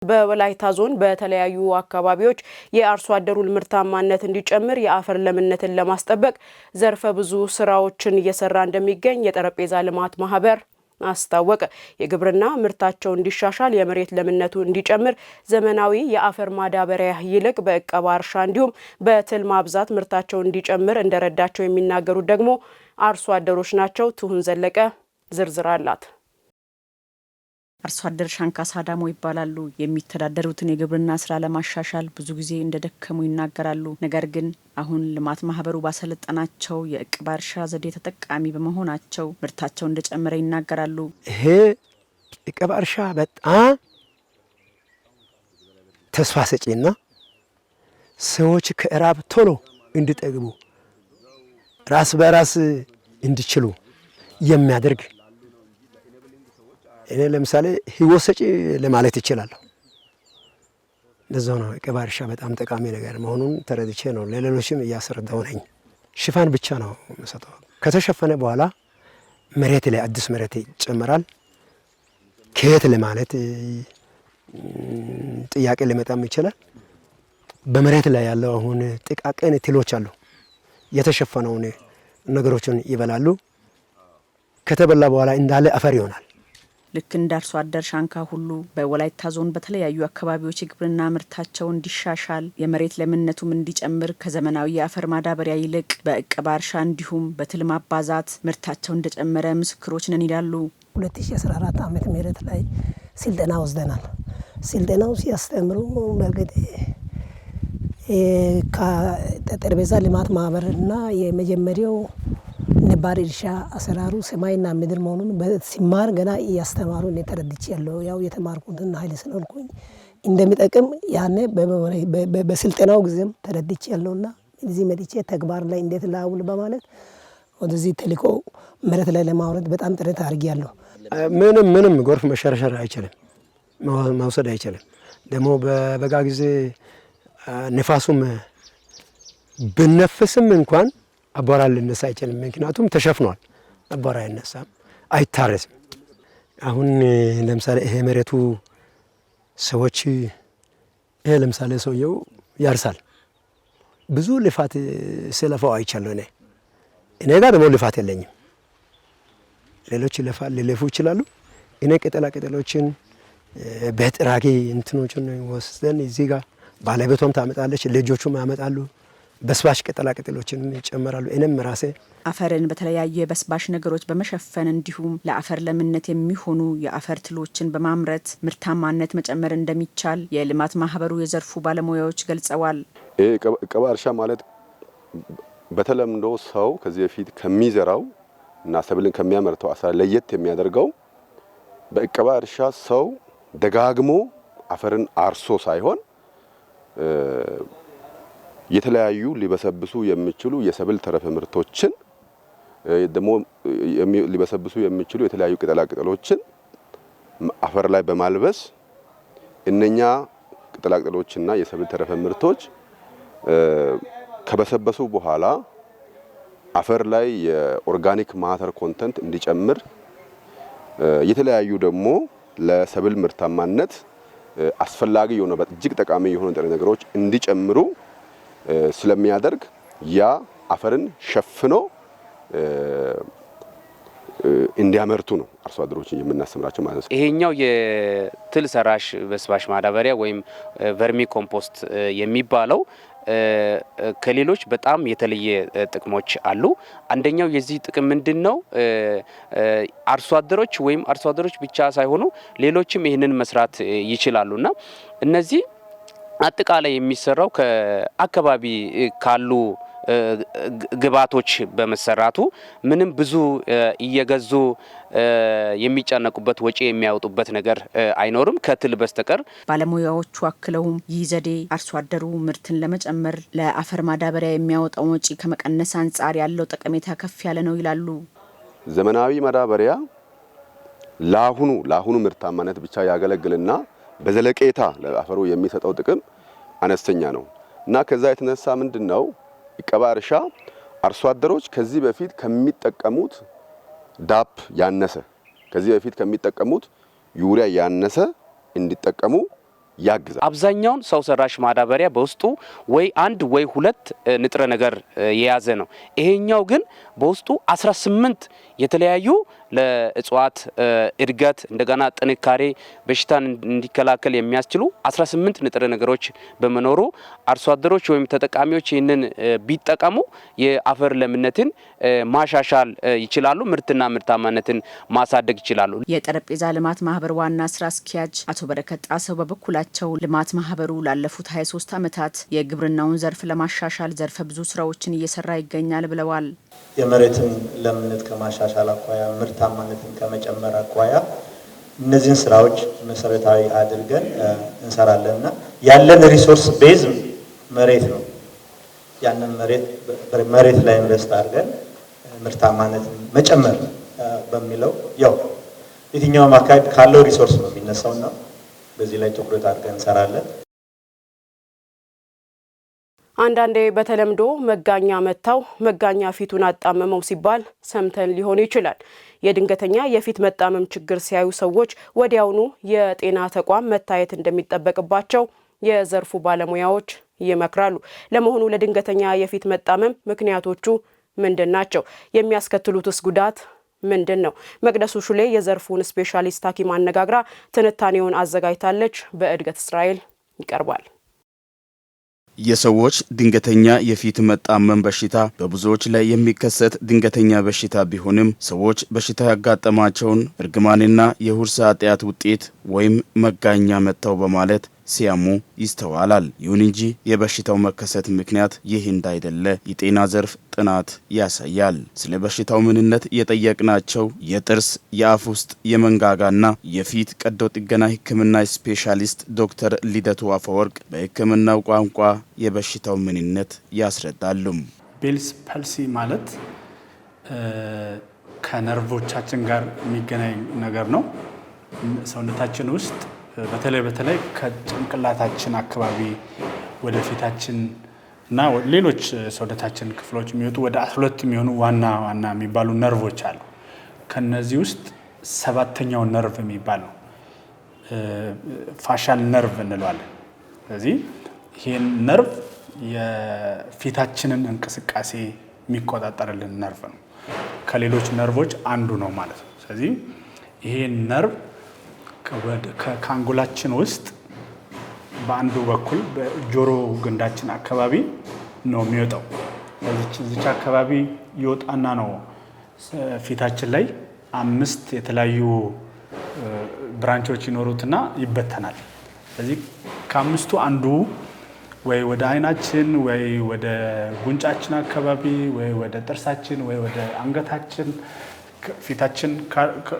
በወላይታ ዞን በተለያዩ አካባቢዎች የአርሶ አደሩን ምርታማነት እንዲጨምር የአፈር ለምነትን ለማስጠበቅ ዘርፈ ብዙ ስራዎችን እየሰራ እንደሚገኝ የጠረጴዛ ልማት ማህበር አስታወቀ። የግብርና ምርታቸው እንዲሻሻል የመሬት ለምነቱ እንዲጨምር ዘመናዊ የአፈር ማዳበሪያ ይልቅ በእቀባ እርሻ እንዲሁም በትል ማብዛት ምርታቸው እንዲጨምር እንደረዳቸው የሚናገሩት ደግሞ አርሶ አደሮች ናቸው። ትሁን ዘለቀ ዝርዝር አላት። አርሶ አደር ሻንካ ሳዳሞ ይባላሉ። የሚተዳደሩትን የግብርና ስራ ለማሻሻል ብዙ ጊዜ እንደደከሙ ይናገራሉ። ነገር ግን አሁን ልማት ማህበሩ ባሰለጠናቸው የእቅባ እርሻ ዘዴ ተጠቃሚ በመሆናቸው ምርታቸው እንደጨመረ ይናገራሉ። ይሄ እቅባ እርሻ በጣም ተስፋ ሰጪና ሰዎች ከእራብ ቶሎ እንዲጠግቡ ራስ በራስ እንዲችሉ የሚያደርግ እኔ ለምሳሌ ህይወት ሰጪ ለማለት ይችላል። ለዛው ነው እቅባ እርሻ በጣም ጠቃሚ ነገር መሆኑን ተረድቼ ነው ለሌሎችም እያስረዳው ነኝ። ሽፋን ብቻ ነው መስጠው። ከተሸፈነ በኋላ መሬት ላይ አዲስ መሬት ይጨመራል። ከየት ለማለት ጥያቄ ሊመጣም ይችላል። በመሬት ላይ ያለው አሁን ጥቃቅን ትሎች አሉ። የተሸፈነውን ነገሮችን ይበላሉ። ከተበላ በኋላ እንዳለ አፈር ይሆናል። ልክ እንደ አርሶ አደር ሻንካ ሁሉ በወላይታ ዞን በተለያዩ አካባቢዎች የግብርና ምርታቸው እንዲሻሻል የመሬት ለምነቱም እንዲጨምር ከዘመናዊ የአፈር ማዳበሪያ ይልቅ በእቅባ እርሻ እንዲሁም በትል ማባዛት ምርታቸው እንደጨመረ ምስክሮች ነን ይላሉ። 2014 ዓመተ ምህረት ላይ ስልጠና ወስደናል። ስልጠናው ሲያስተምሩ በግድ ከጠረጴዛ ልማት ማህበርና የመጀመሪያው ነባር እርሻ አሰራሩ ሰማይና ምድር መሆኑን በሲማር ገና እያስተማሩ ነው ተረድቼ ያለው። ያው የተማርኩትን ኃይል ስለሆንኩኝ እንደሚጠቅም ያኔ በስልጠናው ጊዜም ተረድቼ ያለውና እዚህ መጥቼ ተግባር ላይ እንዴት ላውል በማለት ወደዚህ ተልኮ መሬት ላይ ለማውረድ በጣም ጥረት አድርጌያለሁ። ምንም ጎርፍ መሸርሸር አይችልም፣ መውሰድ አይችልም። ደግሞ በበጋ ጊዜ ንፋሱም ብነፍስም እንኳን አቧራ ሊነሳ አይችልም። ምክንያቱም ተሸፍኗል። አቧራ አይነሳም፣ አይታረስም። አሁን ለምሳሌ ይሄ መሬቱ ሰዎች ይሄ ለምሳሌ ሰውየው ያርሳል። ብዙ ልፋት ስለፋው አይቻለሁ። እኔ ጋር ደግሞ ልፋት የለኝም። ሌሎች ሊለፉ ይችላሉ። እኔ ቅጠላ ቅጠሎችን በጥራጊ እንትኖችን ወስደን እዚህ ጋር ባለቤቷም ታመጣለች፣ ልጆቹም ያመጣሉ። በስባሽ ቅጠላ ቅጠሎችን ይጨመራሉ። እኔም ራሴ አፈርን በተለያዩ የበስባሽ ነገሮች በመሸፈን እንዲሁም ለአፈር ለምነት የሚሆኑ የአፈር ትሎችን በማምረት ምርታማነት መጨመር እንደሚቻል የልማት ማህበሩ የዘርፉ ባለሙያዎች ገልጸዋል። እቅባ እርሻ ማለት በተለምዶ ሰው ከዚህ በፊት ከሚዘራው እና ሰብልን ከሚያመርተው አሰራር ለየት የሚያደርገው በእቅባ እርሻ ሰው ደጋግሞ አፈርን አርሶ ሳይሆን የተለያዩ ሊበሰብሱ የሚችሉ የሰብል ተረፈ ምርቶችን ደግሞ ሊበሰብሱ የሚችሉ የተለያዩ ቅጠላ ቅጠሎችን አፈር ላይ በማልበስ እነኛ ቅጠላ ቅጠሎችና የሰብል ተረፈ ምርቶች ከበሰበሱ በኋላ አፈር ላይ የኦርጋኒክ ማተር ኮንተንት እንዲጨምር የተለያዩ ደግሞ ለሰብል ምርታማነት አስፈላጊ የሆነ እጅግ ጠቃሚ የሆኑ ንጥረ ነገሮች እንዲጨምሩ ስለሚያደርግ ያ አፈርን ሸፍኖ እንዲያመርቱ ነው አርሶ አደሮችን የምናስተምራቸው ማለት ነው። ይሄኛው የትል ሰራሽ በስባሽ ማዳበሪያ ወይም ቨርሚ ኮምፖስት የሚባለው ከሌሎች በጣም የተለየ ጥቅሞች አሉ። አንደኛው የዚህ ጥቅም ምንድነው? አርሶ አደሮች ብቻ ሳይሆኑ ሌሎችም ይህንን መስራት ይችላሉና እነዚህ አጠቃላይ የሚሰራው ከአካባቢ ካሉ ግብዓቶች በመሰራቱ ምንም ብዙ እየገዙ የሚጨነቁበት ወጪ የሚያወጡበት ነገር አይኖርም ከትል በስተቀር። ባለሙያዎቹ አክለውም ይህ ዘዴ አርሶ አደሩ ምርትን ለመጨመር ለአፈር ማዳበሪያ የሚያወጣው ወጪ ከመቀነስ አንጻር ያለው ጠቀሜታ ከፍ ያለ ነው ይላሉ። ዘመናዊ ማዳበሪያ ለአሁኑ ምርታማነት ብቻ ያገለግልና በዘለቄታ ለአፈሩ የሚሰጠው ጥቅም አነስተኛ ነው እና ከዛ የተነሳ ምንድነው እቅባ እርሻ አርሶ አደሮች ከዚህ በፊት ከሚጠቀሙት ዳፕ ያነሰ ከዚህ በፊት ከሚጠቀሙት ዩሪያ ያነሰ እንዲጠቀሙ ያግዛል። አብዛኛውን ሰው ሰራሽ ማዳበሪያ በውስጡ ወይ አንድ ወይ ሁለት ንጥረ ነገር የያዘ ነው። ይሄኛው ግን በውስጡ 18 የተለያዩ ለእጽዋት እድገት እንደገና ጥንካሬ በሽታን እንዲከላከል የሚያስችሉ 18 ንጥረ ነገሮች በመኖሩ አርሶ አደሮች ወይም ተጠቃሚዎች ይህንን ቢጠቀሙ የአፈር ለምነትን ማሻሻል ይችላሉ፣ ምርትና ምርታማነትን ማሳደግ ይችላሉ። የጠረጴዛ ልማት ማህበር ዋና ስራ አስኪያጅ አቶ በረከት ጣሰው በበኩላቸው ልማት ማህበሩ ላለፉት 23 ዓመታት የግብርናውን ዘርፍ ለማሻሻል ዘርፈ ብዙ ስራዎችን እየሰራ ይገኛል ብለዋል። የመሬትን ለምነት ከማሻሻል አኳያ ምርታማነትን ከመጨመር አኳያ እነዚህን ስራዎች መሰረታዊ አድርገን እንሰራለንና ያለን ሪሶርስ ቤዝ መሬት ነው። ያንን መሬት ላይ ኢንቨስት አድርገን ምርታማነትን መጨመር በሚለው ያው የትኛውም አካባቢ ካለው ሪሶርስ ነው የሚነሳውና በዚህ ላይ ትኩረት አድርገን እንሰራለን። አንዳንዴ በተለምዶ መጋኛ መታው መጋኛ ፊቱን አጣመመው ሲባል ሰምተን ሊሆን ይችላል። የድንገተኛ የፊት መጣመም ችግር ሲያዩ ሰዎች ወዲያውኑ የጤና ተቋም መታየት እንደሚጠበቅባቸው የዘርፉ ባለሙያዎች ይመክራሉ። ለመሆኑ ለድንገተኛ የፊት መጣመም ምክንያቶቹ ምንድን ናቸው? የሚያስከትሉትስ ጉዳት ምንድን ነው? መቅደሱ ሹሌ የዘርፉን ስፔሻሊስት ሐኪም አነጋግራ ትንታኔውን አዘጋጅታለች። በእድገት እስራኤል ይቀርባል። የሰዎች ድንገተኛ የፊት መጣመም በሽታ በብዙዎች ላይ የሚከሰት ድንገተኛ በሽታ ቢሆንም ሰዎች በሽታ ያጋጠማቸውን እርግማንና የውርስ ኃጢአት ውጤት ወይም መጋኛ መታው በማለት ሲያሙ ይስተዋላል። ይሁን እንጂ የበሽታው መከሰት ምክንያት ይህ እንዳይደለ የጤና ዘርፍ ጥናት ያሳያል። ስለ በሽታው ምንነት የጠየቅናቸው የጥርስ፣ የአፍ ውስጥ፣ የመንጋጋና የፊት ቀዶ ጥገና ሕክምና ስፔሻሊስት ዶክተር ሊደቱ አፈወርቅ በሕክምናው ቋንቋ የበሽታው ምንነት ያስረዳሉ። ቤልስ ፐልሲ ማለት ከነርቮቻችን ጋር የሚገናኝ ነገር ነው። ሰውነታችን ውስጥ በተለይ ከጭንቅላታችን አካባቢ ወደ ፊታችን እና ሌሎች ሰውነታችን ክፍሎች የሚወጡ ወደ 12 የሚሆኑ ዋና የሚባሉ ነርቮች አሉ። ከነዚህ ውስጥ 7ኛው ነርቭ የሚባል ነው፣ ፋሻል ነርቭ እንለዋለን። ስለዚህ ይሄን ነርቭ የፊታችንን እንቅስቃሴ የሚቆጣጠርልን ነርቭ ነው። ከሌሎች ነርቮች አንዱ ነው ማለት ነው። ስለዚህ ይሄን ነርቭ ከአንጎላችን ውስጥ በአንዱ በኩል በጆሮ ግንዳችን አካባቢ ነው የሚወጣው። እዚች አካባቢ ይወጣና ነው ፊታችን ላይ 5 የተለያዩ ብራንቾች ይኖሩትና ይበተናል። ስለዚህ ከ5ቱ አንዱ ወይ ወደ አይናችን ወይ ወደ ጉንጫችን አካባቢ ወይ ወደ ጥርሳችን ወይ ወደ አንገታችን ፊታችን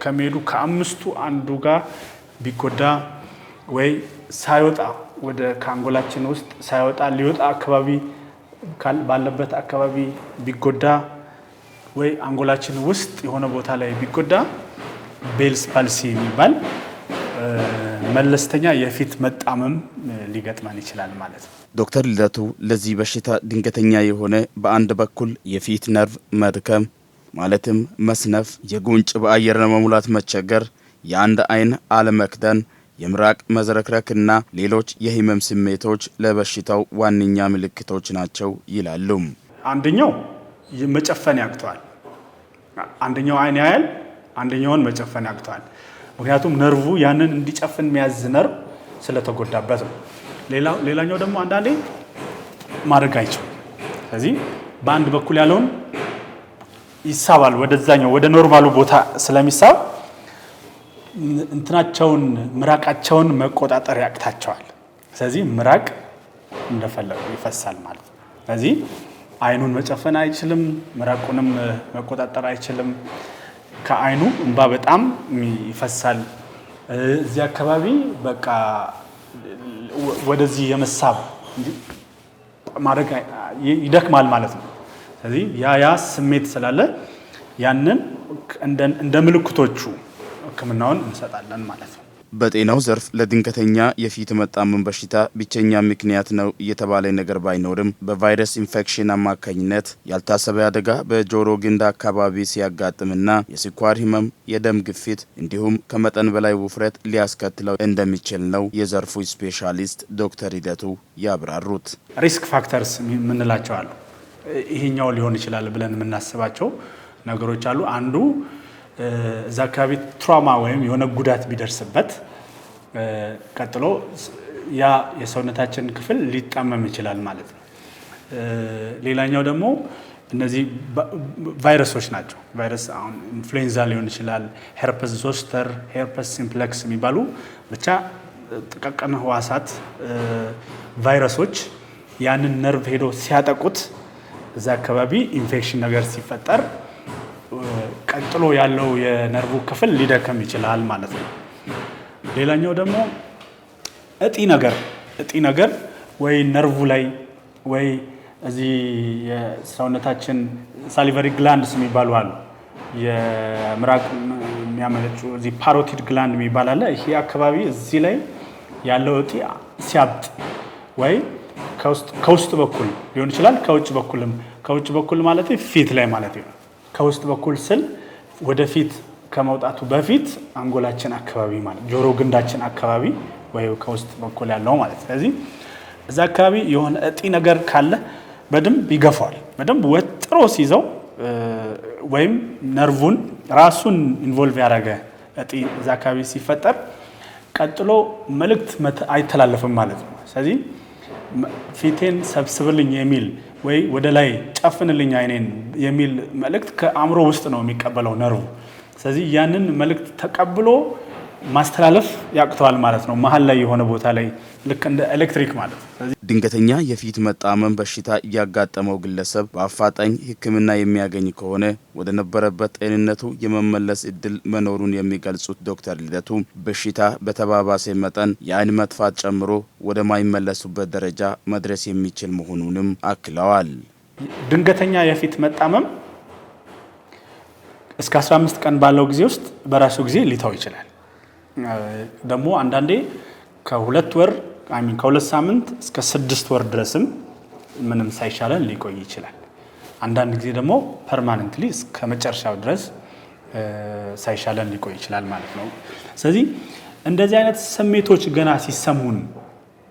ከሚሄዱ ከ5ቱ አንዱ ጋር ቢጎዳ ወይ ሳይወጣ ወደ ከአንጎላችን ውስጥ ሳይወጣ ሊወጣ አካባቢ ባለበት አካባቢ ቢጎዳ ወይ አንጎላችን ውስጥ የሆነ ቦታ ላይ ቢጎዳ ቤልስ ፓልሲ የሚባል መለስተኛ የፊት መጣመም ሊገጥመን ይችላል ማለት ነው። ዶክተር ልደቱ ለዚህ በሽታ ድንገተኛ የሆነ በአንድ በኩል የፊት ነርቭ መድከም ማለትም መስነፍ፣ የጉንጭ በአየር ለመሙላት መቸገር፣ የአንድ አይን አለመክደን፣ የምራቅ መዝረክረክና ሌሎች የህመም ስሜቶች ለበሽታው ዋነኛ ምልክቶች ናቸው ይላሉ። አንደኛው መጨፈን ያቅተዋል። አንደኛው አይን ያያል፣ አንደኛውን መጨፈን ያቅተዋል። ምክንያቱም ነርቭ ያንን እንዲጨፍን የሚያዝ ነርቭ ስለተጎዳበት ነው። ሌላኛው ደግሞ አንዳንዴ ማድረግ አይችልም። ስለዚህ በአንድ በኩል ያለውን ይሳባል፣ ወደዛኛው ወደ ኖርማሉ ቦታ ስለሚሳብ እንትናቸውን ምራቃቸውን መቆጣጠር ያቅታቸዋል። ስለዚህ ምራቅ እንደፈለጉ ይፈሳል ማለት ነው። ስለዚህ አይኑን መጨፈን አይችልም፣ ምራቁንም መቆጣጠር አይችልም። ከአይኑ እንባ በጣም ይፈሳል። እዚህ አካባቢ በቃ ወደዚህ የመሳብ ማድረግ ይደክማል ማለት ነው። ስለዚህ ያ ስሜት ስላለ ያንን እንደ ምልክቶቹ ሕክምናውን እንሰጣለን ማለት ነው። በጤናው ዘርፍ ለድንገተኛ የፊት መጣመም በሽታ ብቸኛ ምክንያት ነው የተባለ ነገር ባይኖርም በቫይረስ ኢንፌክሽን አማካኝነት ያልታሰበ አደጋ በጆሮ ግንድ አካባቢ ሲያጋጥምና የስኳር ህመም፣ የደም ግፊት እንዲሁም ከመጠን በላይ ውፍረት ሊያስከትለው እንደሚችል ነው የዘርፉ ስፔሻሊስት ዶክተር ልደቱ ያብራሩት። ሪስክ ፋክተርስ የምንላቸው አሉ። ይሄኛው ሊሆን ይችላል ብለን የምናስባቸው ነገሮች አሉ። አንዱ እዛ አካባቢ ትራውማ ወይም የሆነ ጉዳት ቢደርስበት ቀጥሎ ያ የሰውነታችን ክፍል ሊጣመም ይችላል ማለት ነው። ሌላኛው ደግሞ እነዚህ ቫይረሶች ናቸው። ቫይረስ አሁን ኢንፍሉዌንዛ ሊሆን ይችላል፣ ሄርፐስ ዞስተር፣ ሄርፐስ ሲምፕሌክስ የሚባሉ ብቻ ጥቃቅን ህዋሳት ቫይረሶች ያንን ነርቭ ሄዶ ሲያጠቁት እዛ አካባቢ ኢንፌክሽን ነገር ሲፈጠር ቀጥሎ ያለው የነርቭ ክፍል ሊደከም ይችላል ማለት ነው። ሌላኛው ደግሞ እጢ ነገር ወይ ነርቭ ላይ ወይ እዚህ የሰውነታችን ሳሊቨሪ ግላንድስ የሚባሉ አሉ። የምራቅ የሚያመነጩ እዚህ ፓሮቲድ ግላንድ የሚባል አለ። ይሄ አካባቢ እዚህ ላይ ያለው እጢ ሲያብጥ ወይ ከውስጥ በኩል ሊሆን ይችላል፣ ከውጭ በኩል ማለት ፊት ላይ ማለት ነው። ከውስጥ በኩል ስል ወደፊት ከመውጣቱ በፊት አንጎላችን አካባቢ ማለት ጆሮ ግንዳችን አካባቢ ወይ ከውስጥ በኩል ያለው ማለት። ስለዚህ እዛ አካባቢ የሆነ እጢ ነገር ካለ በደንብ ይገፋዋል። በደንብ ወጥሮ ሲይዘው ወይም ነርቭን ራሱን ኢንቮልቭ ያደረገ እጢ እዛ አካባቢ ሲፈጠር ቀጥሎ መልእክት አይተላለፍም ማለት ነው። ስለዚህ ፊቴን ሰብስብልኝ የሚል ወይ ወደ ላይ ጨፍንልኝ አይኔን የሚል መልእክት ከአእምሮ ውስጥ ነው የሚቀበለው ነርቭ። ስለዚህ ያንን መልእክት ተቀብሎ ማስተላለፍ ያቅተዋል ማለት ነው። መሀል ላይ የሆነ ቦታ ላይ ልክ እንደ ኤሌክትሪክ ማለት ነው። ድንገተኛ የፊት መጣመም በሽታ እያጋጠመው ግለሰብ በአፋጣኝ ሕክምና የሚያገኝ ከሆነ ወደ ነበረበት ጤንነቱ የመመለስ እድል መኖሩን የሚገልጹት ዶክተር ልደቱ በሽታ በተባባሰ መጠን የአይን መጥፋት ጨምሮ ወደ ማይመለሱበት ደረጃ መድረስ የሚችል መሆኑንም አክለዋል። ድንገተኛ የፊት መጣመም እስከ 15 ቀን ባለው ጊዜ ውስጥ በራሱ ጊዜ ሊተው ይችላል። ደግሞ አንዳንዴ ከ2 ወር ከ2 ሳምንት እስከ 6 ወር ድረስም ምንም ሳይሻለን ሊቆይ ይችላል። አንዳንድ ጊዜ ደግሞ ፐርማነንትሊ እስከ መጨረሻው ድረስ ሳይሻለን ሊቆይ ይችላል ማለት ነው። ስለዚህ እንደዚህ አይነት ስሜቶች ገና ሲሰሙን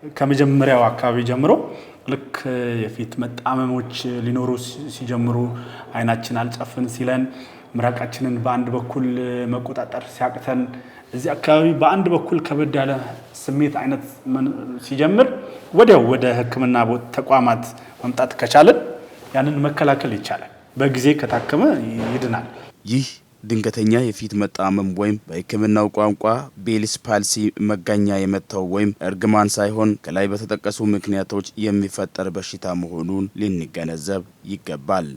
ከመጀመሪያው አካባቢ ጀምሮ ልክ የፊት መጣመሞች ሊኖሩ ሲጀምሩ አይናችን አልጨፍን ሲለን፣ ምራቃችንን በአንድ በኩል መቆጣጠር ሲያቅተን፣ እዚህ አካባቢ በአንድ በኩል ከበድ ያለ ስሜት አይነት ሲጀምር ወዲያው ወደ ሕክምና ተቋማት መምጣት ከቻለን ያንን መከላከል ይቻላል። በጊዜ ከታከመ ይድናል። ይህ ድንገተኛ የፊት መጣመም ወይም በሕክምናው ቋንቋ ቤልስ ፓልሲ መጋኛ የመታው ወይም እርግማን ሳይሆን ከላይ በተጠቀሱ ምክንያቶች የሚፈጠር በሽታ መሆኑን ልንገነዘብ ይገባል።